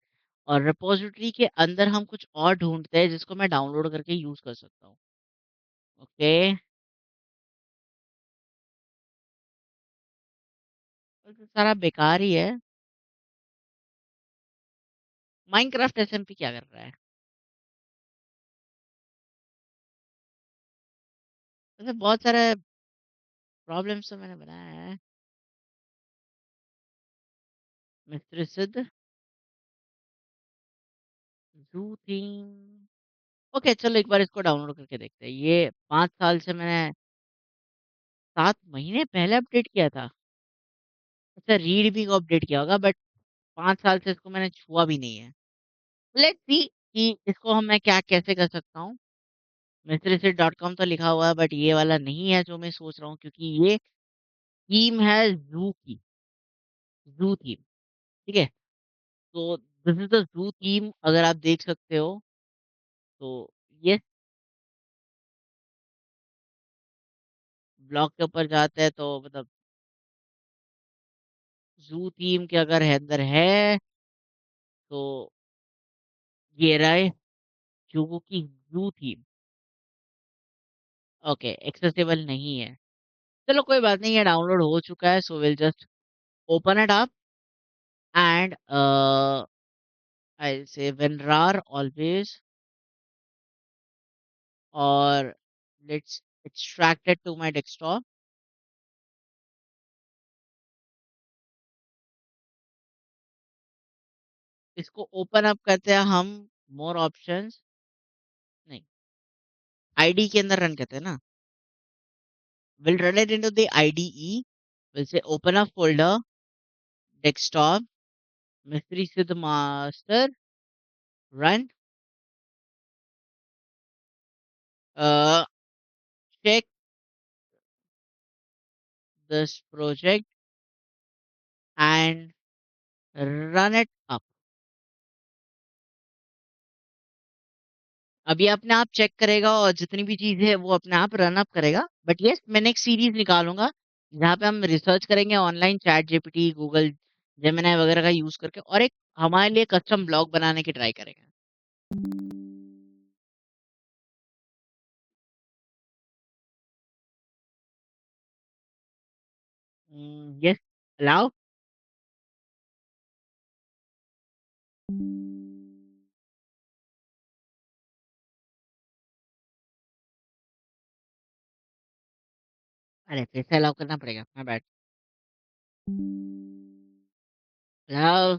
और रिपॉजिटरी के अंदर हम कुछ और ढूँढते हैं जिसको मैं डाउनलोड करके यूज़ कर सकता हूँ। ओके, तो सारा बेकार ही है। माइनक्राफ्ट एसएमपी क्या कर रहा है? मतलब बहुत सारे प्रॉब्लम्स तो मैंने बनाया है। मिस्टर सिद्ध, ज़ू थीम। ओके, चलो एक बार इसको डाउनलोड करके देखते हैं। ये 5 साल से मैंने 7 महीने पहले अपडेट किया था। अच्छा, रीडमी को अपडेट किया होगा, बट 5 साल से इसको मैंने छुआ भी नहीं है। लेट्स सी कि इसको मैं क्या कैसे कर सकता हूँ। मिस्टर तो लिखा हुआ है, बट ये वाला नहीं है जो मैं सोच रहा हूँ, क्योंकि ये थीम है ज़ू की, ज़ू थीम, ठीक है? तो this is the zoo theme, अगर आप देख सकते हो, तो ये ब्लॉग के ऊपर जाते हैं तो मतलब ज़ू थीम के अगर है अंदर है, तो ये रहा है ज़ू की ज़ू थीम। ओके, एक्सेसिबल नहीं है। चलो कोई बात नहीं, ये डाउनलोड हो चुका है, so will just open it up and I say WinRAR always, और let's extract it to my desktop. इसको ओपन अप करते हैं हम। मोर ऑप्शंस, नहीं, आईडी के अंदर रन करते हैं ना। Will run it into the IDE, will say open up folder, desktop, mystery सिद्ध master, run, check this project and run it up। अभी अपने आप चेक करेगा और जितनी भी चीजें है वो अपने आप रन अप करेगा। बट यस, मैंने एक सीरीज निकालूंगा जहाँ पे हम रिसर्च करेंगे online, chat GPT, Google Gemini वगैरह का यूज करके, और एक हमारे लिए कस्टम ब्लॉग बनाने की ट्राई करेंगे। Yes, allow. अरे फिर से अलाउ करना पड़ेगा, मैं बैठ, allow.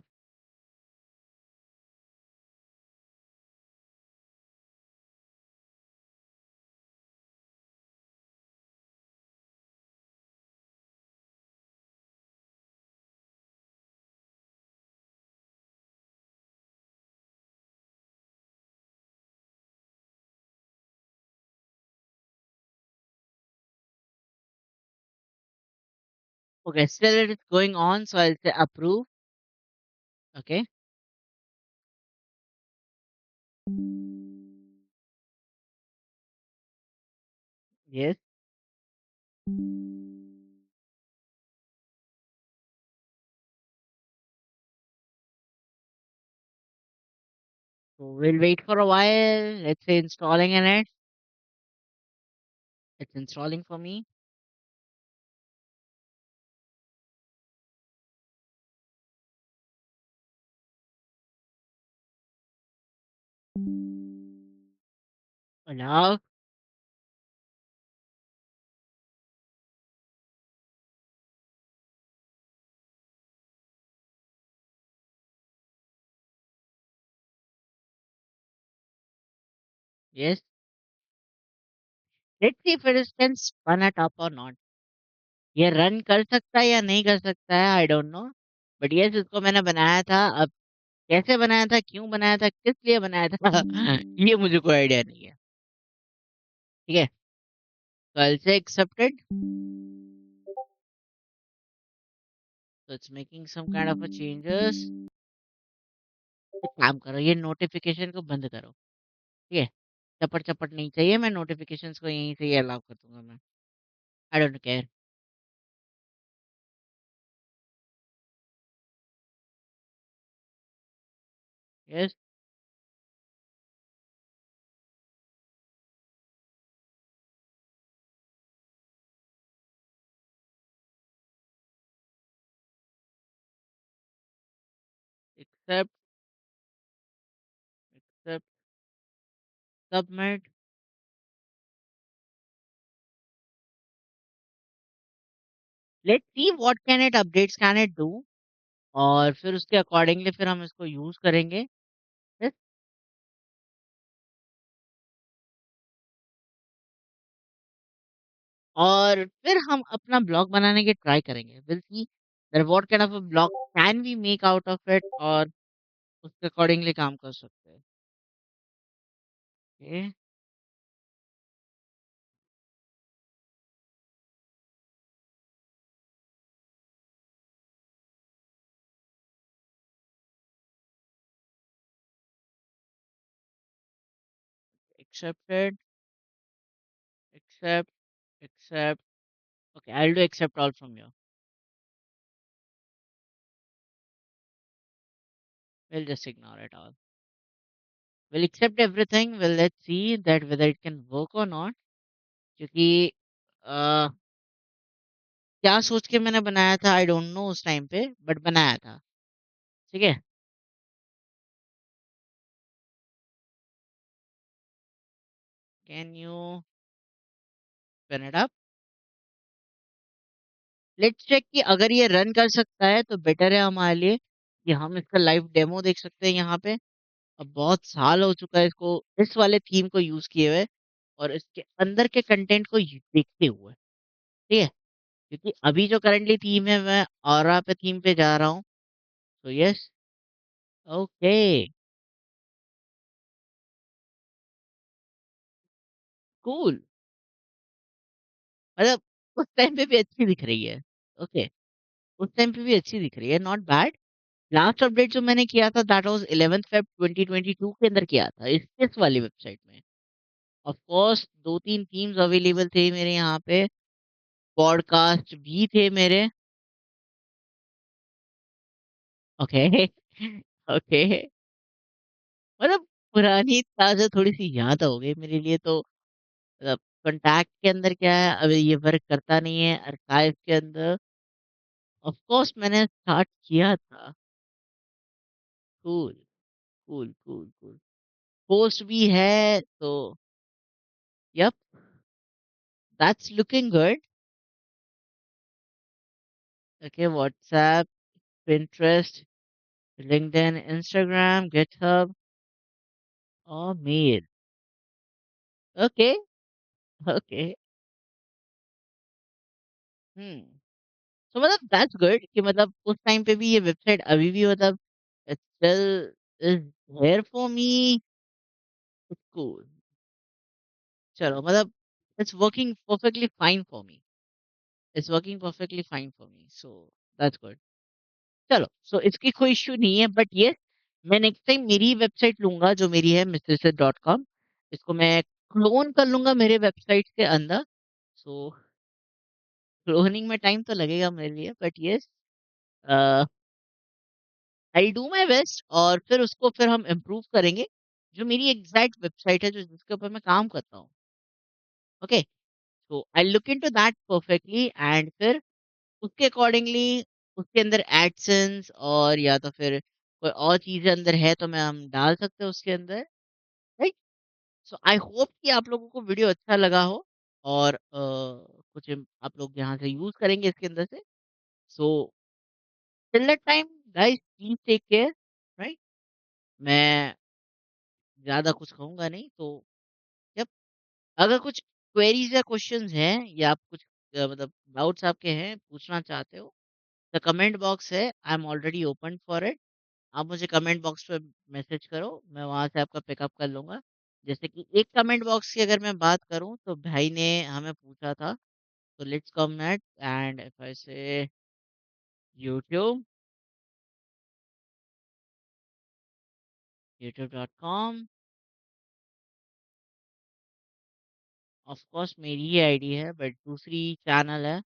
Okay, still it is going on, so I say approve. Okay, yes, so we'll wait for a while. Let's say installing in it. It's installing for me. Allow. Yes. Let's see if it can spun it up or not. ये run कर सकता है या नहीं कर सकता है, I don't no. But yes, इसको मैंने बनाया था। अब कैसे बनाया था, क्यों बनाया था, किस लिए बनाया था ये मुझे कोई आइडिया नहीं है। ठीक है, कल से एक्सेप्टेड, तो it's making some kind of a changes. एक काम करो, ये नोटिफिकेशन को बंद करो। ठीक है, चपट चपट नहीं चाहिए, मैं नोटिफिकेशंस को यहीं से ही अलाउ कर दूंगा मैं। I don't care. Yes, accept, accept, submit. Let's see what can it updates can it do, और फिर उसके अकॉर्डिंगली फिर हम इसको यूज़ करेंगे। यस, और फिर हम अपना ब्लॉग बनाने की ट्राई करेंगे। Will see that what kind of a blog can we make out of it, और उसके अकॉर्डिंगली काम कर सकते हैं। Okay, accepted, accept, accept. Okay, I will do accept all from you. Will just ignore it all. Will accept everything, will let's see that whether it can work और not, क्योंकि अ, क्या सोच के मैंने बनाया था आई डोंट नो उस टाइम पे, बट बनाया था। ठीक है? Can you pin it up? Let's check कि अगर ये रन कर सकता है तो बेटर है हमारे लिए कि हम इसका लाइव डेमो देख सकते हैं यहाँ पे। अब बहुत साल हो चुका है इसको, इस वाले थीम को यूज़ किए हुए, और इसके अंदर के कंटेंट को देखते हुए। ठीक है? क्योंकि अभी जो करंटली थीम है मैं ऑरा पे थीम पे जा रहा हूँ। तो यस, ओके, कूल। मतलब उस टाइम पे भी अच्छी दिख रही है। ओके, उस टाइम पे भी अच्छी दिख रही है, नॉट बैड। लास्ट अपडेट जो मैंने किया था दैट वाज़ 11th Feb 2022 के अंदर किया था, इस वाली वेबसाइट में। ऑफ कोर्स 2-3 थीम्स अवेलेबल थे मेरे यहाँ पे, पॉडकास्ट भी थे मेरे। ओके, ओके, मतलब पुरानी ताज़ा थोड़ी-सी याद हो गई मेरे लिए तो। मतलब कॉन्टैक्ट के अंदर क्या है, अभी ये वर्क करता नहीं है, आर्काइव के अंदर ऑफ कोर्स मैंने स्टार्ट किया था। Cool, cool, cool, cool. Post भी है तो yup, that's looking good. Okay, WhatsApp, Pinterest, LinkedIn, Instagram, GitHub और मेल। Okay, okay, hmm. तो मतलब दैट्स गुड कि मतलब उस टाइम पे भी ये वेबसाइट अभी भी मतलब it's still is there for me, it's cool. चलो मतलब it's working perfectly fine for me, it's working perfectly fine for me, so that's good. चलो, सो इसकी कोई इश्यू नहीं है, बट येस, मैं नेक्स्ट टाइम मेरी वेबसाइट लूँगा जो मेरी है mrsid.com, इसको मैं क्लोन कर लूँगा मेरे वेबसाइट के अंदर। सो क्लोनिंग में टाइम तो लगेगा मेरे लिए, but yes, a, I do my best, और फिर उसको फिर हम इम्प्रूव करेंगे। जो मेरी एग्ज़ैक्ट वेबसाइट है जो जिसके ऊपर मैं काम करता हूँ, okay? So I look into that perfectly, and फिर उसके अकॉर्डिंगली उसके अंदर एडसेंस और या तो फिर कोई और चीज़ें अंदर है तो मैं हम डाल सकते हैं उसके अंदर, राइट? सो आई होप कि आप लोगों को वीडियो अच्छा लगा हो, और कुछ आप लोग यहाँ से यूज़ करेंगे इसके अंदर से। So till that time guys, please take care, right? मैं ज़्यादा कुछ कहूँगा नहीं, तो यप, अगर कुछ क्वेरीज़ या क्वेश्चन्स हैं या आप कुछ मतलब डाउट्स आपके हैं, पूछना चाहते हो, द कमेंट बॉक्स है, I am already open for it. आप मुझे कमेंट बॉक्स पे मैसेज करो, मैं वहाँ से आपका पिकअप कर लूँगा। जैसे कि एक कमेंट बॉक्स की अगर मैं बात करूँ तो भाई ने हमें पूछा था, तो let's comment and if I से यूट्यूब, youtube.com, ऑफ कोर्स मेरी ही आईडी है बट दूसरी चैनल है,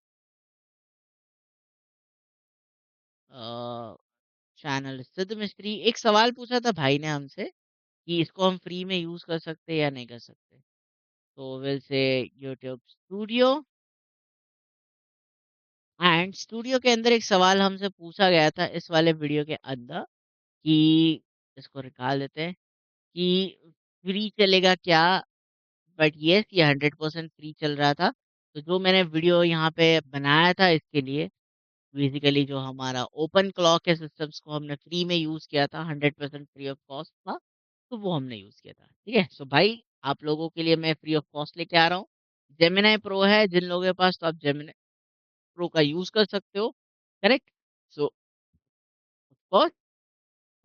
अ, चैनल सिद्ध मिस्त्री। एक सवाल पूछा था भाई ने हमसे कि इसको हम फ्री में यूज़ कर सकते हैं या नहीं कर सकते? तो will say YouTube studio, and studio के अंदर एक सवाल हमसे पूछा गया था इस वाले वीडियो के अंदर कि इसको निकाल देते हैं कि फ्री चलेगा क्या? बट येस, ये 100% फ्री चल रहा था। तो जो मैंने वीडियो यहाँ पे बनाया था इसके लिए, बेसिकली जो हमारा ओपन क्लॉक है सिस्टम्स को हमने फ्री में यूज़ किया था, 100% फ्री ऑफ कॉस्ट था, तो वो हमने यूज़ किया था। ठीक है? सो भाई आप लोगों के लिए मैं फ्री ऑफ कॉस्ट लेके आ रहा हूँ। जेमिनी प्रो है जिन लोगों के पास, तो आप जेमिनी प्रो का यूज़ कर सकते हो, करेक्ट? सो ऑफ कोर्स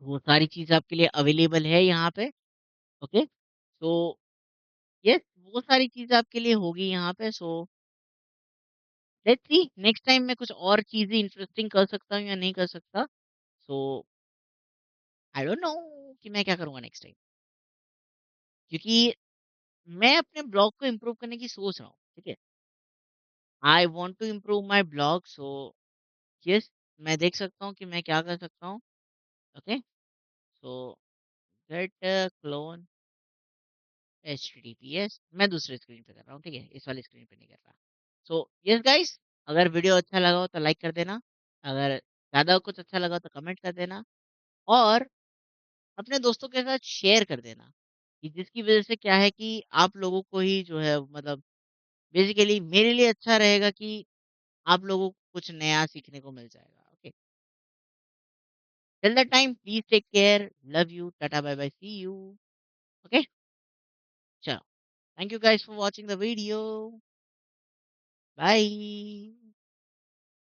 वो सारी चीज़ आपके लिए अवेलेबल है यहाँ पे, ओके? सो यस, वो सारी चीज़ आपके लिए होगी यहाँ पे। सो लेट्स सी नेक्स्ट टाइम मैं कुछ और चीज़ें इंटरेस्टिंग कर सकता हूँ या नहीं कर सकता। सो आई डोंट नो कि मैं क्या करूँगा नेक्स्ट टाइम, क्योंकि मैं अपने ब्लॉग को इम्प्रूव करने की सोच रहा हूँ, ठीक है? I want to improve my blog. So yes, मैं देख सकता हूँ कि मैं क्या कर सकता हूँ, ओके? सो गेट क्लोन एचटीटीपीएस मैं दूसरे स्क्रीन पे कर रहा हूँ, ठीक है? इस वाली स्क्रीन पे नहीं कर रहा। सो यस गाइस, अगर वीडियो अच्छा लगा हो तो लाइक कर देना, अगर ज़्यादा कुछ अच्छा लगा तो कमेंट कर देना, और अपने दोस्तों के साथ शेयर कर देना, कि जिसकी वज़ह से क्या है कि आप लोगों को ही जो है मतलब बेसिकली मेरे लिए अच्छा रहेगा कि आप लोगों को कुछ नया सीखने को मिल जाएगा, okay? Till that time please take care, love you, tata bye bye, see you, okay? चलो, thank you guys for watching the video, bye.